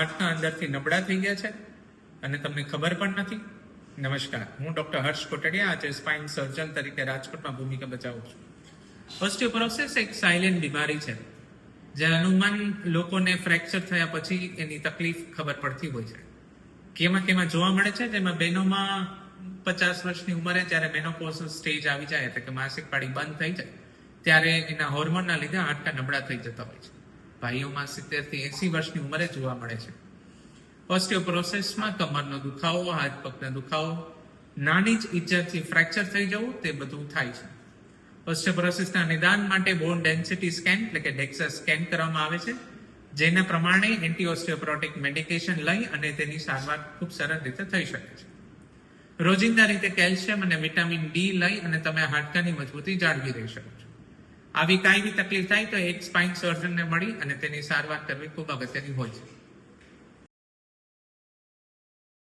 હાડકા અંદરથી નબળા થઈ ગયા છે અને તમને ખબર પણ નથી? નમસ્કાર, હું ડોક્ટર હર્ષ કોટડિયા, આજે સ્પાઇન સર્જન તરીકે રાજકોટમાં ભૂમિકા બજાવું છું. ઓસ્ટિયોપોરોસિસ એક સાયલેન્ટ બીમારી છે, જેનું લોકોને ફ્રેક્ચર થયા પછી એની તકલીફ ખબર પડતી હોય છે. કેમાં જોવા મળે છે, જેમાં બહેનોમાં 50 વર્ષની ઉંમરે જ્યારે મેનોપોઝલ સ્ટેજ આવી જાય, એટલે કે માસિક પાળી બંધ થઈ જાય, ત્યારે એના હોર્મોનના લીધે હાડકા નબળા થઈ જતા હોય છે. ભાઈઓમાં 70 થી 80 વર્ષની ઉંમરે જોવા મળે છે. ઓસ્ટિયોપોરોસિસમાં કમરનો દુખાવો, હાથ પગનો દુખાવો, નાની જ ઈજાથી ફ્રેક્ચર થઈ જવું, તે બધું થાય છે. ઓસ્ટિયોપોરોસિસના નિદાન માટે બોન ડેન્સિટી સ્કેન એટલે કે DEXA સ્કેન કરવામાં આવે છે, જેના પ્રમાણે એન્ટી ઓસ્ટિયોપોરોટિક મેડિકેશન લઈ અને તેની સારવાર ખૂબ સરળ રીતે થઈ શકે છે. રોજિંદા રીતે કેલ્શિયમ અને વિટામિન ડી લઈ અને તમે હાડકાની મજબૂતી જાળવી રહી શકો છો. આવી કાંઈ બી તકલીફ થાય તો એક સ્પાઇન સર્જનને મળી અને તેની સારવાર કરવી ખૂબ અગત્યની હોય છે.